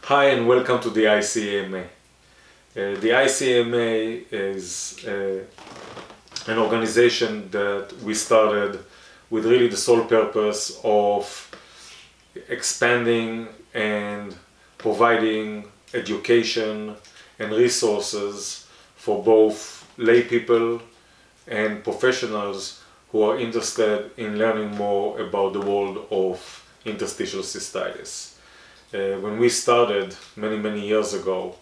Hi and welcome to the ICAMA. The ICAMA is an organization that we started with really the sole purpose of expanding and providing education and resources for both lay people and professionals who are interested in learning more about the world of interstitial cystitis. When we started many years ago,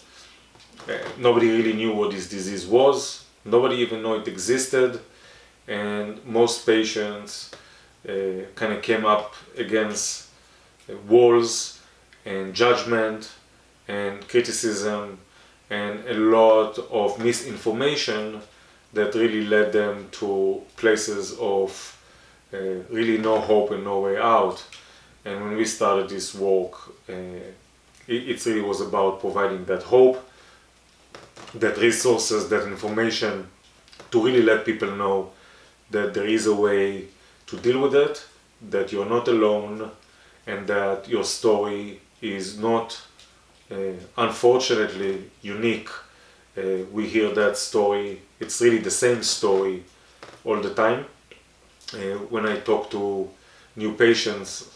nobody really knew what this disease was. Nobody even knew it existed, and most patients kind of came up against walls and judgment and criticism and a lot of misinformation that really led them to places of really no hope and no way out. And when we started this work, it really was about providing that hope, that resources, that information to really let people know that there is a way to deal with it, that you're not alone, and that your story is not, unfortunately, unique. We hear that story, it's really the same story all the time. When I talk to new patients,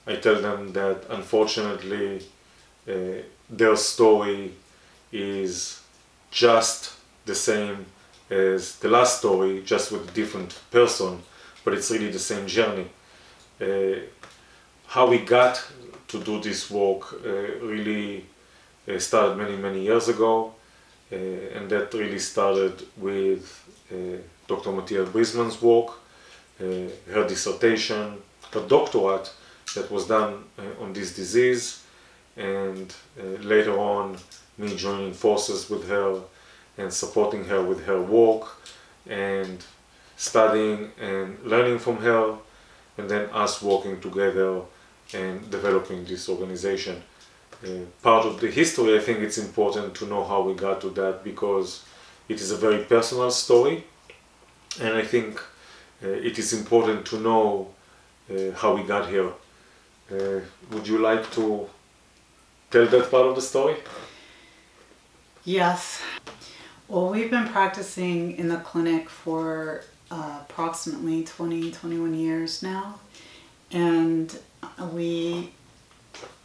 I tell them that unfortunately their story is just the same as the last story, just with a different person, but it's really the same journey. How we got to do this work really started many years ago, and that really started with Dr. Matthias Brisman's work, her dissertation, her doctorate that was done on this disease, and later on me joining forces with her and supporting her with her work and studying and learning from her, and then us working together and developing this organization. Part of the history, I think it's important to know how we got to that, because it is a very personal story, and I think it is important to know how we got here. Would you like to tell that part of the story? Yes. Well, we've been practicing in the clinic for approximately 21 years now, and we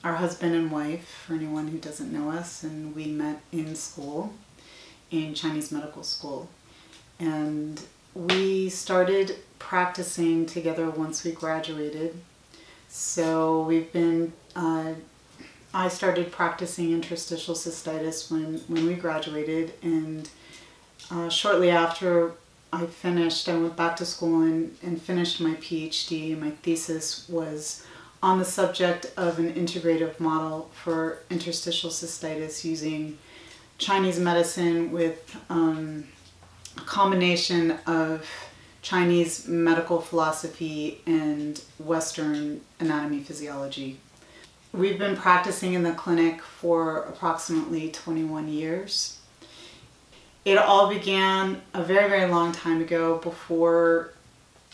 are husband and wife, for anyone who doesn't know us, and we met in school, in Chinese medical school, and we started practicing together once we graduated. So we've been, I started practicing interstitial cystitis when we graduated, and shortly after I finished, I went back to school and finished my PhD. My thesis was on the subject of an integrative model for interstitial cystitis using Chinese medicine with a combination of Chinese medical philosophy and Western anatomy physiology. We've been practicing in the clinic for approximately 21 years. It all began a very long time ago, before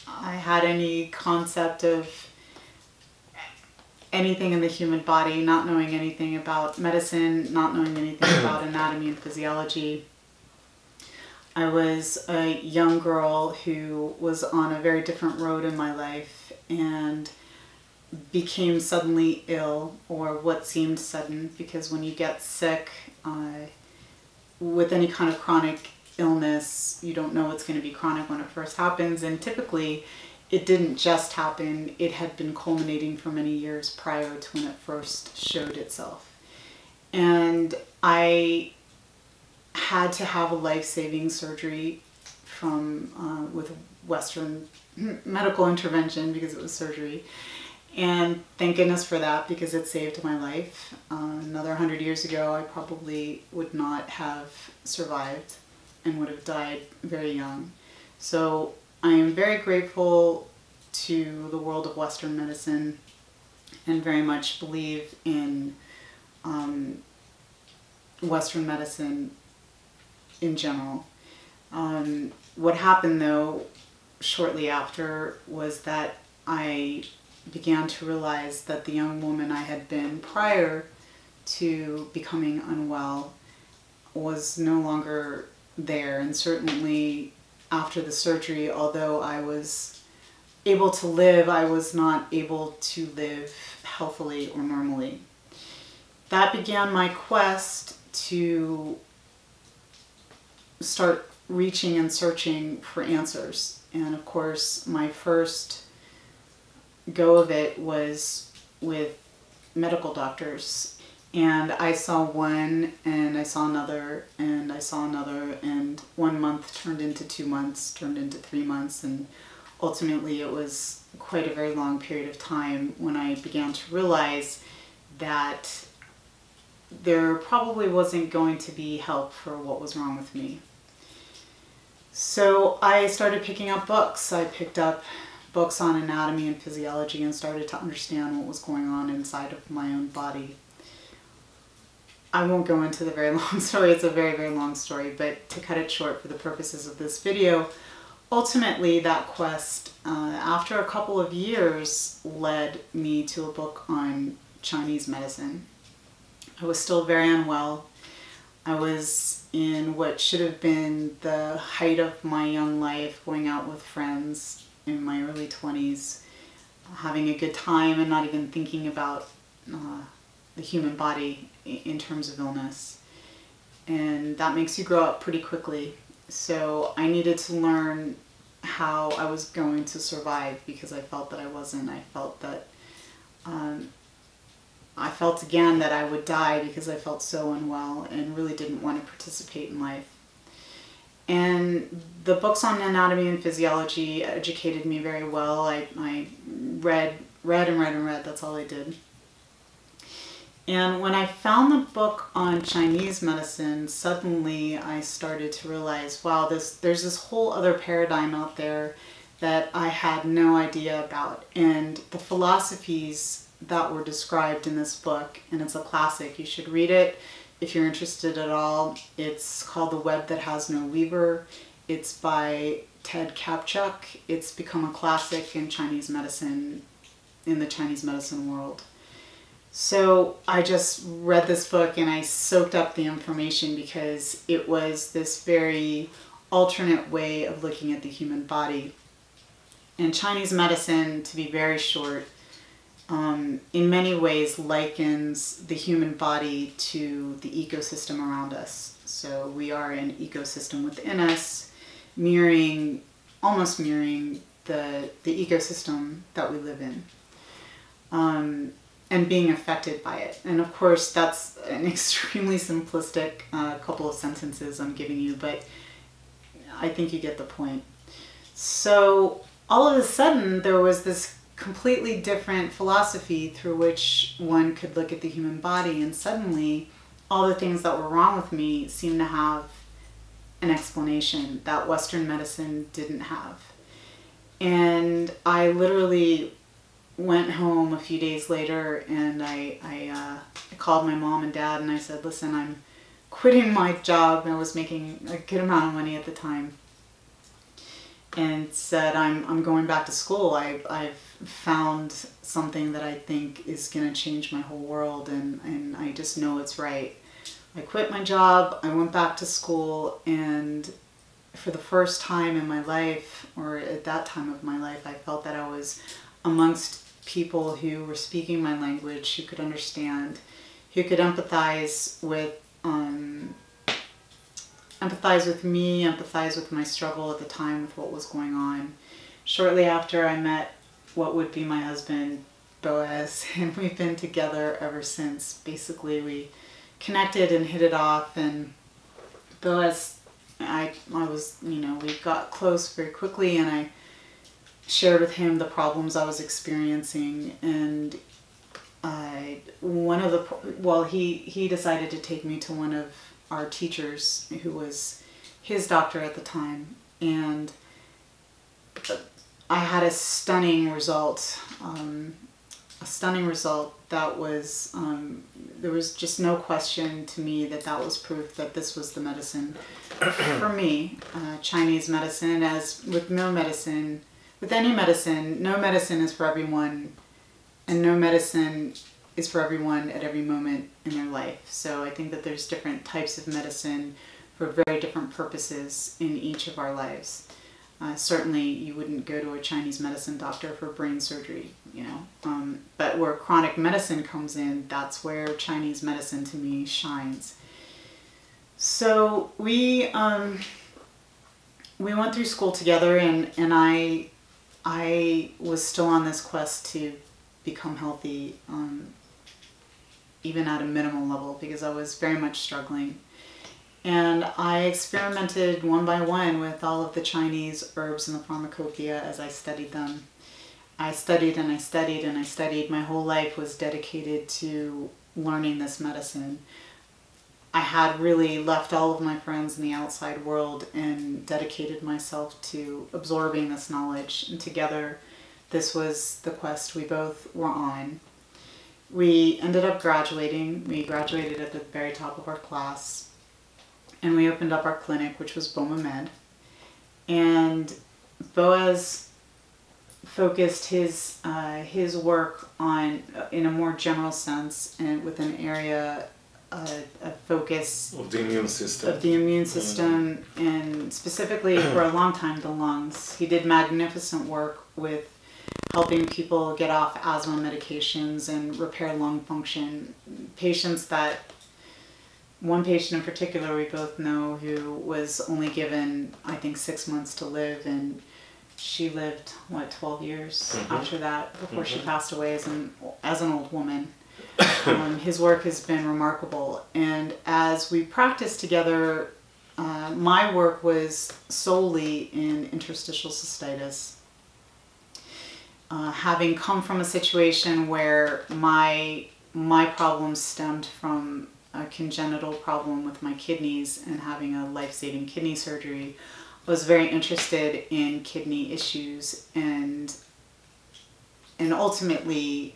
I had any concept of anything in the human body, not knowing anything about medicine, not knowing anything about anatomy and physiology. I was a young girl who was on a very different road in my life and became suddenly ill, or what seemed sudden, because when you get sick with any kind of chronic illness, you don't know it's going to be chronic when it first happens, and typically it didn't just happen, it had been culminating for many years prior to when it first showed itself. And I had to have a life-saving surgery with Western medical intervention, because it was surgery. And thank goodness for that, because it saved my life. Another 100 years ago, I probably would not have survived and would have died very young. So I am very grateful to the world of Western medicine, and very much believe in Western medicine in general. What happened, though, shortly after, was that I began to realize that the young woman I had been prior to becoming unwell was no longer there. And certainly after the surgery, although I was able to live, I was not able to live healthily or normally. That began my quest to start reaching and searching for answers. And of course, my first go of it was with medical doctors. And I saw one, and I saw another, and I saw another, and 1 month turned into 2 months, turned into 3 months, and ultimately it was quite a very long period of time when I began to realize that there probably wasn't going to be help for what was wrong with me. So I started picking up books. I picked up books on anatomy and physiology and started to understand what was going on inside of my own body. I won't go into the very long story. It's a very, very long story, but to cut it short for the purposes of this video, ultimately that quest, after a couple of years, led me to a book on Chinese medicine. I was still very unwell. I was in what should have been the height of my young life, going out with friends in my early 20s, having a good time and not even thinking about the human body in terms of illness. And that makes you grow up pretty quickly. So I needed to learn how I was going to survive, because I felt that I wasn't. I felt that I felt again that I would die because I felt so unwell and really didn't want to participate in life. And the books on anatomy and physiology educated me very well. I read. That's all I did. And when I found the book on Chinese medicine, suddenly I started to realize, wow, there's this whole other paradigm out there that I had no idea about. And the philosophies that were described in this book, and it's a classic, you should read it if you're interested at all. It's called The Web That Has No Weaver. It's by Ted Kapchuk. It's become a classic in Chinese medicine, in the Chinese medicine world. So I just read this book and I soaked up the information, because it was this very alternate way of looking at the human body. And Chinese medicine, to be very short, in many ways likens the human body to the ecosystem around us. So we are an ecosystem within us, almost mirroring the ecosystem that we live in, and being affected by it. And of course, that's an extremely simplistic couple of sentences I'm giving you, but I think you get the point. So all of a sudden, there was this completely different philosophy through which one could look at the human body, and suddenly all the things that were wrong with me seemed to have an explanation that Western medicine didn't have. And I literally went home a few days later, and I called my mom and dad and I said, listen, I'm quitting my job. I was making a good amount of money at the time, and said, I'm going back to school. I've found something that I think is going to change my whole world, and I just know it's right. I quit my job, I went back to school, and for the first time in my life, or at that time of my life, I felt that I was amongst people who were speaking my language, who could understand, who could empathize with me, empathize with my struggle at the time, with what was going on. Shortly after, I met what would be my husband, Boaz, and we've been together ever since. Basically, we connected and hit it off, and Boaz, I was, we got close very quickly, and I shared with him the problems I was experiencing, and he decided to take me to one of our teachers, who was his doctor at the time, and I had a stunning result. That was, there was just no question to me that was proof that this was the medicine for me. Chinese medicine, as with no medicine, with any medicine, no medicine is for everyone, and no medicine is for everyone at every moment in their life. So I think that there's different types of medicine for very different purposes in each of our lives. Certainly you wouldn't go to a Chinese medicine doctor for brain surgery, you know, but where chronic medicine comes in, that's where Chinese medicine to me shines. So we went through school together, and I was still on this quest to become healthy, even at a minimal level, because I was very much struggling. And I experimented one by one with all of the Chinese herbs and the pharmacopoeia as I studied them. I studied and I studied and I studied. My whole life was dedicated to learning this medicine. I had really left all of my friends in the outside world and dedicated myself to absorbing this knowledge. And together, this was the quest we both were on. We ended up graduating. We graduated at the very top of our class. And we opened up our clinic, which was Boma Med. And Boaz focused his work on, in a more general sense, and with an area of focus of the immune system, and specifically for a long time the lungs. He did magnificent work with helping people get off asthma medications and repair lung function. Patients that, one patient in particular we both know, who was only given, I think, 6 months to live, and she lived, 12 years after that, before she passed away as an old woman. His work has been remarkable. And as we practiced together, my work was solely in interstitial cystitis. Having come from a situation where my problems stemmed from a congenital problem with my kidneys and having a life-saving kidney surgery, I was very interested in kidney issues, and ultimately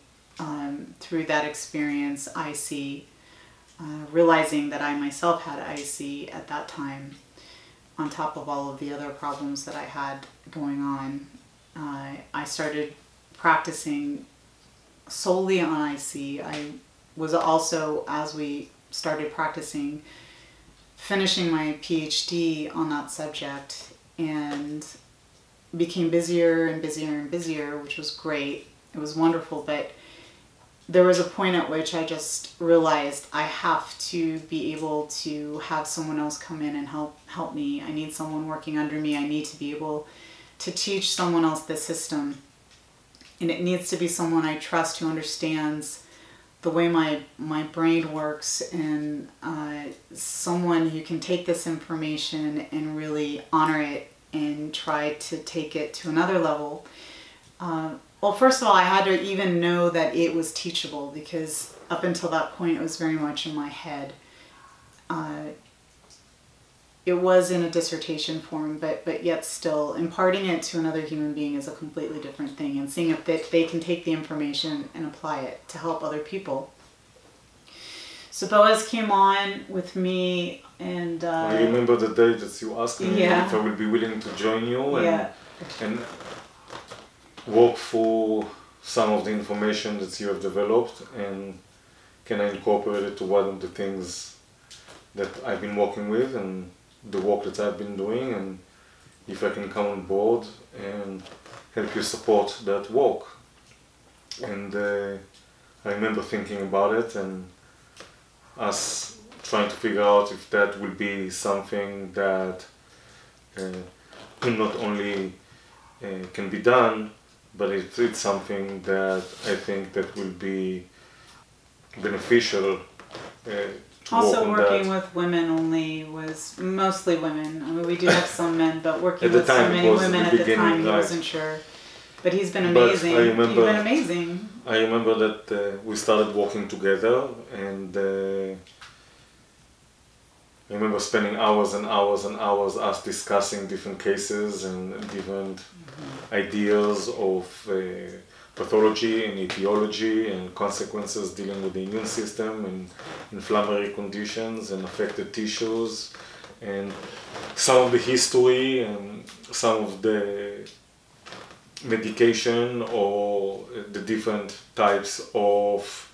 through that experience, IC, realizing that I myself had IC at that time, on top of all of the other problems that I had going on, I started practicing solely on IC. I was also, as we started practicing, finishing my PhD on that subject, and became busier and busier and busier, which was great. It was wonderful, but there was a point at which I just realized I have to be able to have someone else come in and help me. I need someone working under me. I need to be able to teach someone else the system. And it needs to be someone I trust, who understands the way my brain works, and someone who can take this information and really honor it and try to take it to another level. Well, first of all, I had to even know that it was teachable, because up until that point it was very much in my head. It was in a dissertation form, but yet still imparting it to another human being is a completely different thing, and seeing if they can take the information and apply it to help other people. So Boaz came on with me, and I remember the day that you asked me if I would be willing to join you and walk through some of the information that you have developed, and can I incorporate it to one of the things that I've been working with and the work that I've been doing, and if I can come on board and help you support that work. And I remember thinking about it and us trying to figure out if that will be something that not only can be done, but it's something that I think that will be beneficial. Also working with women only, was mostly women. I mean, we do have some men, but working with so many women at the time, he wasn't sure. But he's been amazing. You've been amazing. I remember that we started working together, and I remember spending hours and hours and hours us discussing different cases and different ideas of pathology and etiology and consequences dealing with the immune system and inflammatory conditions and affected tissues, and some of the history and some of the medication or the different types of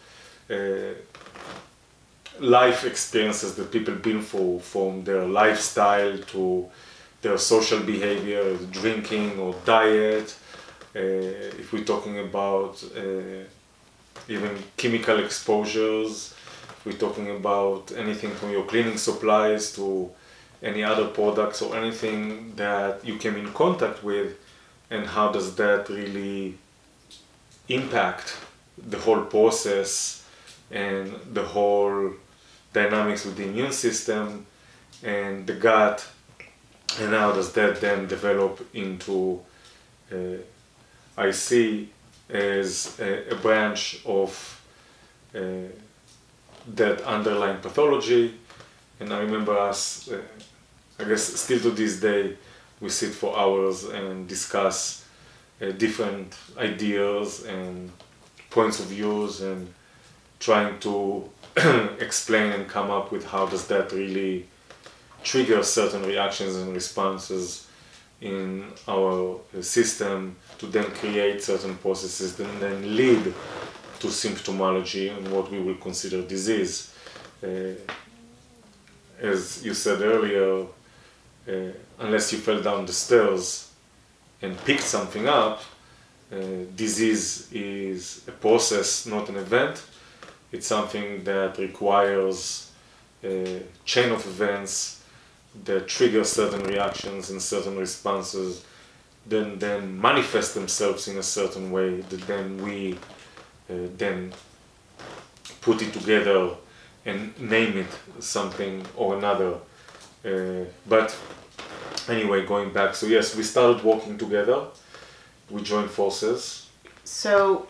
life experiences that people been through, from their lifestyle to their social behavior, drinking or diet. If we're talking about even chemical exposures, if we're talking about anything from your cleaning supplies to any other products or anything that you came in contact with, and how does that really impact the whole process and the whole dynamics with the immune system and the gut, and how does that then develop into I see as a branch of that underlying pathology. And I remember us, I guess still to this day, we sit for hours and discuss different ideas and points of views and trying to explain and come up with how does that really trigger certain reactions and responses in our system to then create certain processes that then lead to symptomology and what we will consider disease. As you said earlier, unless you fell down the stairs and picked something up, disease is a process, not an event. It's something that requires a chain of events that trigger certain reactions and certain responses, then manifest themselves in a certain way that then we then put it together and name it something or another. But anyway, going back, so yes, we started working together, we joined forces. So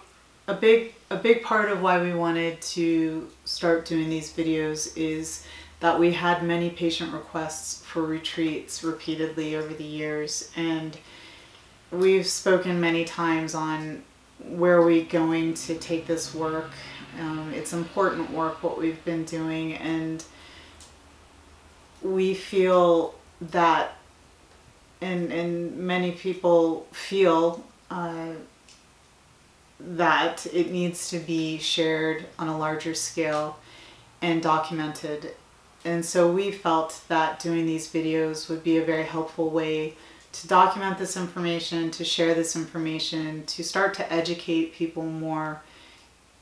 a big part of why we wanted to start doing these videos is that we had many patient requests for retreats repeatedly over the years, and we've spoken many times on where we're going to take this work. It's important work what we've been doing, and we feel that, and many people feel that it needs to be shared on a larger scale and documented. And so we felt that doing these videos would be a very helpful way to document this information, to share this information, to start to educate people more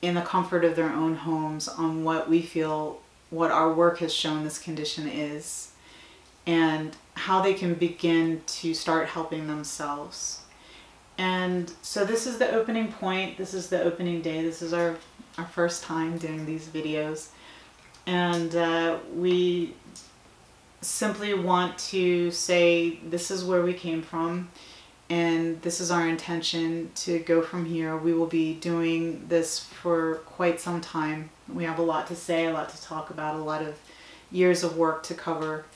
in the comfort of their own homes on what we feel, what our work has shown this condition is, and how they can begin to start helping themselves. And so this is the opening point, this is the opening day, this is our first time doing these videos. And we simply want to say this is where we came from, and this is our intention to go from here. We will be doing this for quite some time. We have a lot to say, a lot to talk about, a lot of years of work to cover,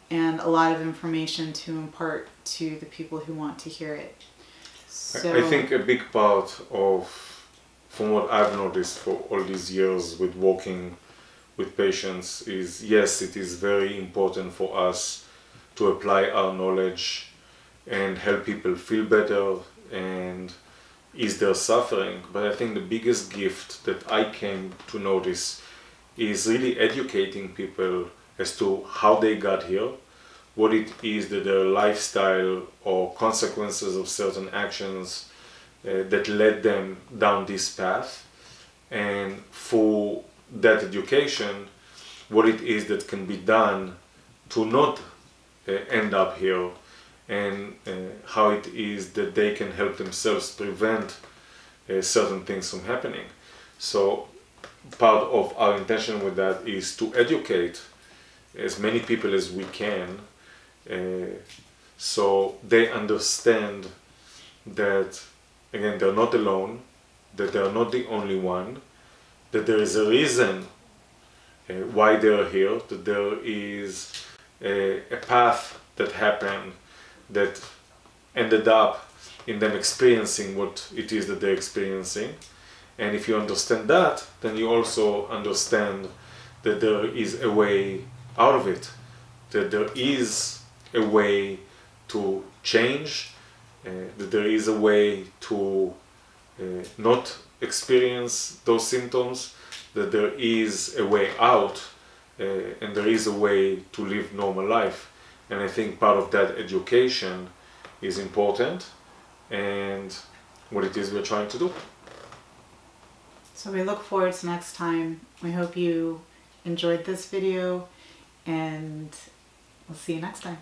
and a lot of information to impart to the people who want to hear it. So, I think a big part of, from what I've noticed for all these years with working with patients, is yes, it is very important for us to apply our knowledge and help people feel better and ease their suffering. But I think the biggest gift that I came to notice is really educating people as to how they got here, what it is that their lifestyle or consequences of certain actions that led them down this path, and for that education, what it is that can be done to not end up here, and how it is that they can help themselves prevent certain things from happening. So part of our intention with that is to educate as many people as we can, so they understand that, again, they're not alone, that they're not the only one, that there is a reason why they're here, that there is a path that happened that ended up in them experiencing what it is that they're experiencing. And if you understand that, then you also understand that there is a way out of it, that there is a way to change, that there is a way to not experience those symptoms, that there is a way out and there is a way to live normal life. And I think part of that education is important and what it is we're trying to do. So we look forward to next time. We hope you enjoyed this video and we'll see you next time.